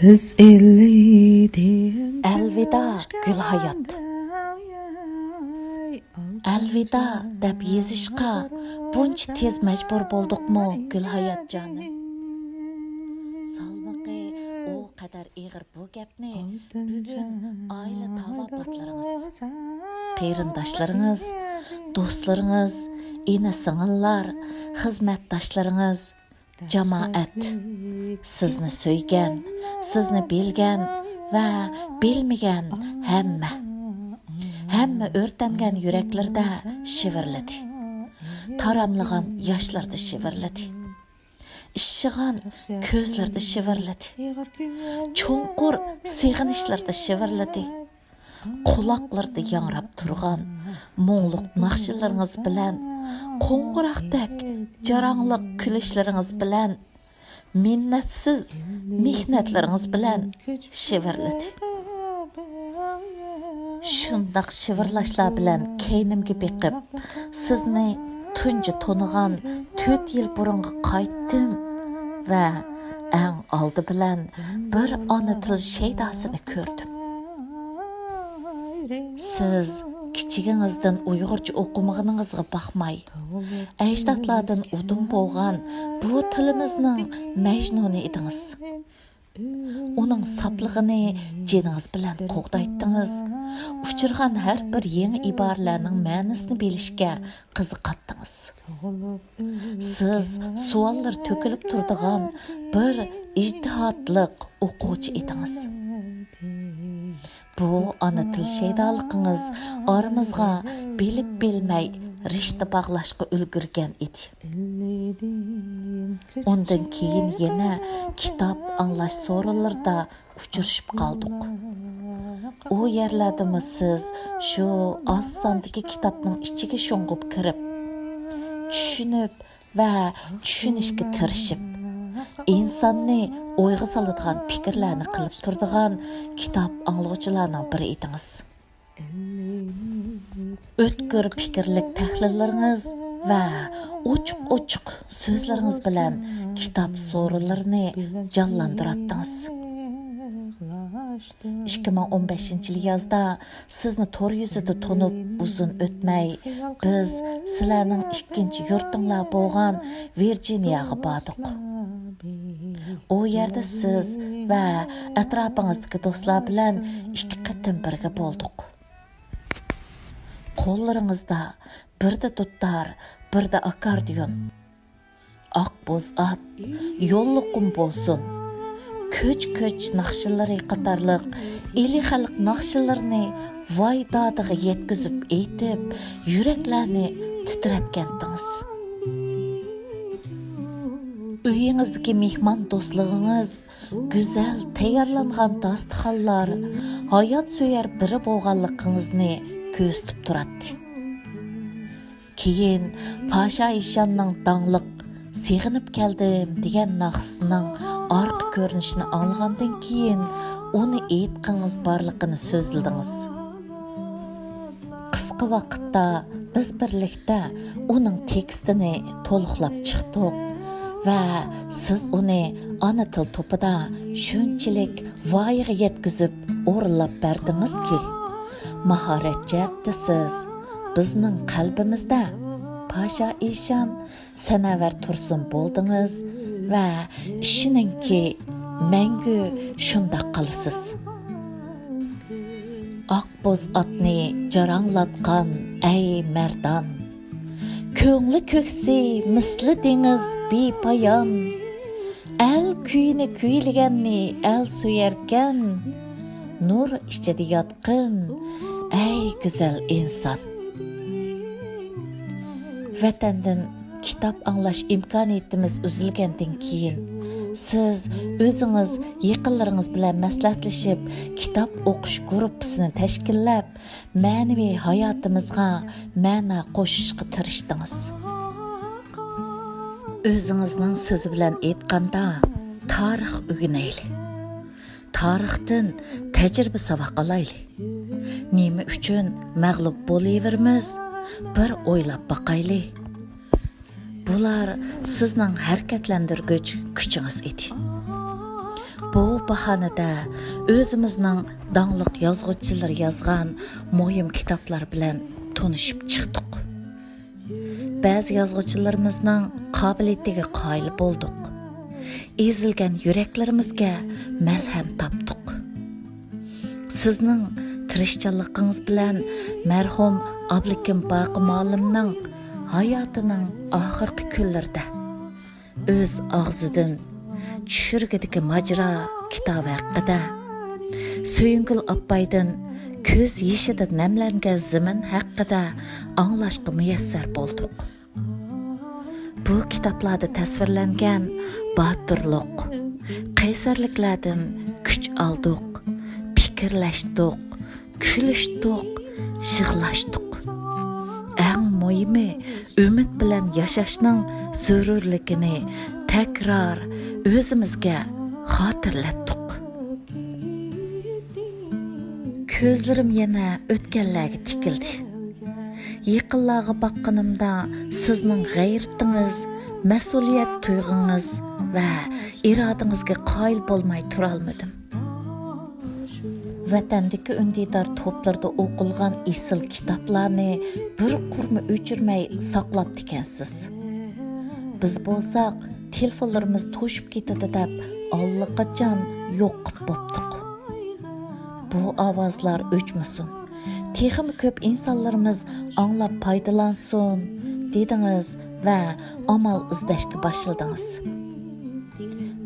Biz elleydin Elvida gül hayat. Elvida deb yezishqa buncha tez majbur bo'ldikmi gül hayat jonim. Salmoqi o qadar ig'ir bu gapni bugun oila tavobatlaringiz, qarindoshlaringiz, do'stlaringiz, ina-singillar, xizmatdoshlaringiz, jamoat sizni so'ygan, sizni bilgan va bilmagan hamma o'rtangan yuraklarda shivirladi. Taramlagan yoshlarda shivirladi. Ishshigan ko'zlarda shivirladi. Cho'nqur seg'inishlarda shivirladi. Quloqlarda yangrab turgan mo'ngluq naqshlaringiz bilan, qo'ng'iroqdek jarangliq kulishlaringiz bilan, minnatsiz mehnatlaringiz bilan shivirladi. Shundaq shivirlashlar bilan keynimga beqib, sizni tunji tonigan 4 yil burunga qaytdim va eng oldi bilan bir ona til shaydasini ko'rdim. Siz kichigingizdan Uyg'urcha o'qimaganingizga baxmay, ajdodlardan udum bo'lgan bu tilimizning majnuni edingiz. Uning soplig'ini jiningiz bilan qo'g'daytdingiz. Uchirgan har bir yangi iboralarning ma'nosini bilishga qiziqatdingiz. Siz savollar to'kilib turadigan bir ijtihodliq o'quvchi edingiz. Bu ana til shaydoligingiz oramizga bilib bilmay rishta bog'lashga ulgurgan edi. Ondan keyin yana kitob anglash so'rovlarida uchrashib qoldik. U yerlarda siz shu oz sondagi kitobning ichiga sho'ng'ib kirib, tushunib va tushunishga tirishib, insonni o'yga soladigan fikrlarni qilib turadigan kitob anglovchilarning biri edingiz. O'tkir fikrlik tahlillaringiz va ochiq so'zlaringiz bilan kitob so'rovlarini jonlantirdingiz. 2015-yil yozda sizni tor yuzida tonib uzun o'tmay biz sizlarning ikkinchi yurtinglar bo'lgan Virjiniyaga bordik. O yerda siz va atrofingizdagi do'stlar bilan 2 qatim birga bo'ldik. Qo'llaringizda birda dutor, birda akordeon, oq bo'z at, yo'lliqum bo'lsin, ko'ch naqshillari qatorliq eli xalq naqshillarini voy dodiga yetkazib aytib, yuraklarni titratgandingiz. Uyingizdagi mehmon do'stlig'ingiz, go'zal tayyorlangan dasturxonlar, hayot so'yar biri bo'lganligingizni ko'zitib turadi. Keyin Pasha Ishonning dangliq "Seg'inib keldim" degan naqsining orqa ko'rinishini olgandan keyin uni aytqingiz borligini so'zladingiz. Qisqa vaqtda biz birlikda uning tekstini to'liqlab chiqdik va siz uni ona til to'pida shunchalik voyaga yetkazib o'rinlab berdingizki, mahorat jihatdasiz bizning qalbimizda Pasha Ishon sanavar tursin bo'ldingiz va ishoningki mangu shundoq qilasiz. Oq bo'z atni jaranglatgan ey mardon, ko'ngli ko'ksi misli dengiz bepoyon, el kuyini kuylaganni el suyarkan, nur ichida yotqin ey go'zal inson. Vatandan kitob anglash imkoniyatimiz uzilgandan keyin siz o'zingiz yaqinlaringiz bilan maslahatlashib kitob o'qish guruhini tashkillab ma'naviy hayotimizga ma'no qo'shishga tirishdingiz. O'zingizning so'zi bilan aytganda tarix o'rganaylik. Tarixdan tajriba saboq olaylik. Nima uchun mag'lub bo'laveramiz? Bir o'ylab baqaylik. Bular sizning harakatlantirgich kuchingiz edi. bu bahanada o'zimizning dаңlıq yazğıçılar yazgan muhim kitaplar bilan tanışıp chiqdik. Ba'zi yazğıçılarımızning qobiliyatiga qoyil bo'ldik. Ezilgan yuraklarımizga malham topdik. Sizning tirishchanligingiz bilan marhum Ablikim Baqi muallimning hayotining oxirgi kunlarida o'z og'zidan tushirgidagi majra kitobi haqida, Söyüngül Apbaydan ko'z yeshida namlangan zamin haqida anglashga muyassar bo'ldik. Bu kitoblarda tasvirlangan baturluq, qaysarliklardan kuch oldik, fikrlashdik, kulishdik, yig'lashdik. Eng muhimi, umid bilan yashashning zarurligini takror o'zimizga xotirlatdik. Ko'zlarim yana o'tganlarga tikildi. Yaqinlarga baqqanimda sizning g'ayratingiz, mas'uliyat tuyg'ungiz va irodangizga qoyil bo'lmay tura olmadim. Vatandagi undidor to'plarda o'qilgan esil kitoblarni bir qurma o'chirmay saqlab ekansiz. Biz bo'lsak, telefonlarimiz to'shib ketadi deb allaqachon yo'q qilib bo'pdik. Bu ovozlar o'chmasin. Texmi ko'p insonlarimiz anglab foydalansin dedingiz va amal izlashga boshladingiz.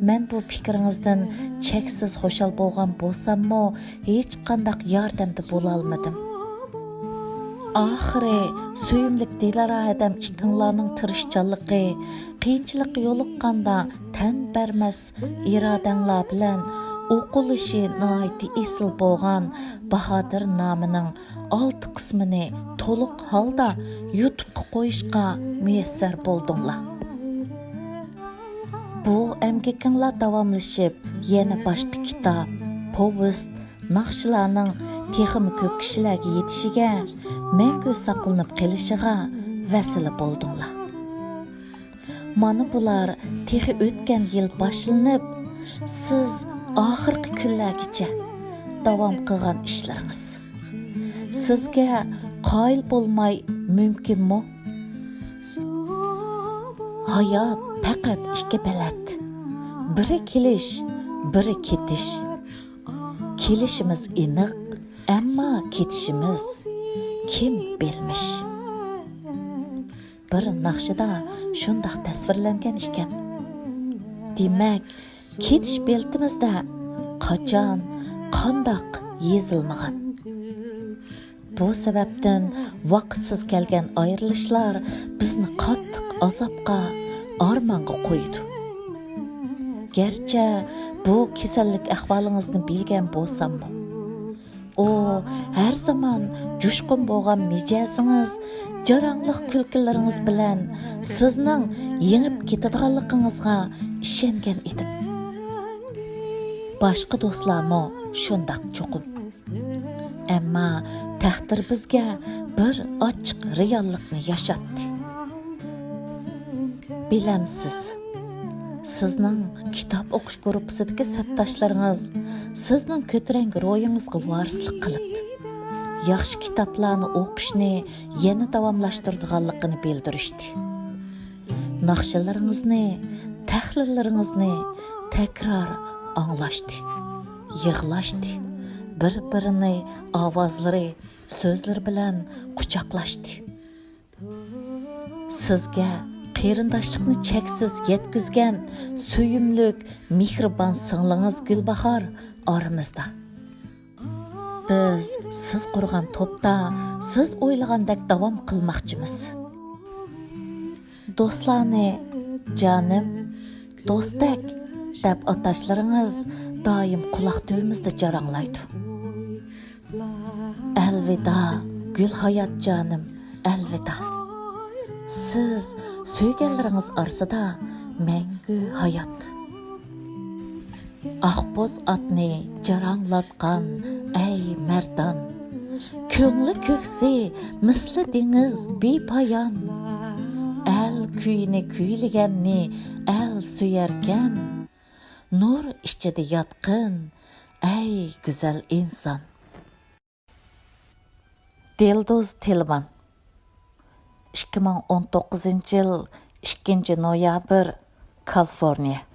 Men bu fikringizdan cheksiz xushal bo'lgan bo'lsam-mo, hech qanday yordamda bo'la olmadim. Oxiri suyimlik Dilara adam ikkinlarning tirishchanligi, qiyinchilikqa yo'liqqanda tan bermas irodanglar bilan o'qilishi noiti esil bo'lgan Bahodir nomining 6 qismini to'liq holda YouTube'ga qo'yishga muyassar bo'ldinglar. Bu emgekinglar davomlashib, yana boshqa kitob, povest, naqshlarning texmi ko'p kishilarga yetishiga, mangu saqlanib qolishiga vasila bo'ldinglar. Mana bular texi o'tgan yil boshlanib, siz oxirgi kunlargacha davom qilgan ishlaringiz. Sizga qoyil bo'lmay mumkinmi? Hayot faqat ikki balat. Biri kelish, biri ketish. Kelishimiz aniq, ammo ketishimiz kim bilmish. Bir naqshida shundoq tasvirlangan ekan. Demak, ketish beltimizda qachon, qandoq yezilmagan. Bu sababdan vaqtsiz kelgan ayrilishlar bizni qattiq azobga, armonga qo'ydi. Gerçi bu kasallik ahvolingizni bilgan bo'lsam-mu, o har zaman jo'shqin bo'lgan mijozingiz, jarangliq kulkularingiz bilan sizning yengib ketadiganligingizga ishongan edim. Boshqa do'stlarmi shundoq cho'qim. Ammo taqdir bizga bir ochiq reallikni yashatdi. Bilamsiz, sizning kitob o'qish gruppasidagi sabdoshlaringiz sizning ko'tarang ro'yingizga varislik qilib, yaxshi kitoblarni o'qishni yana davomlashtirganligini bildirishdi. Naqshlaringizni, tahlillaringizni takror anglashdi, yig'lashdi, bir-birini ovozlari, so'zlar bilan quchoqlashdi. Sizga qeyrindoshlikni cheksiz yetkizgan suyimlik, mehribon singlingiz Gulbahor oramizda. Biz siz qurgan to'pda siz o'ylagandek davom qilmoqchimiz. Do'stlarni jonim, do'stak deb atashlaringiz doim quloq tubimizda jaranglaydi. Elvida Gulhayot jonim, elvida. Siz söygenleriniz arsada mangu hayat. Aqboz atni jaranglatgan ey merdan, ko'ngli ko'ksi misli dengiz bepoyon. El kuyini kuyliganni el suyarkan, nur ichida yotqin, ey go'zal inson. Dildoz Tilman 2019 yil 2 noyabr Kaliforniya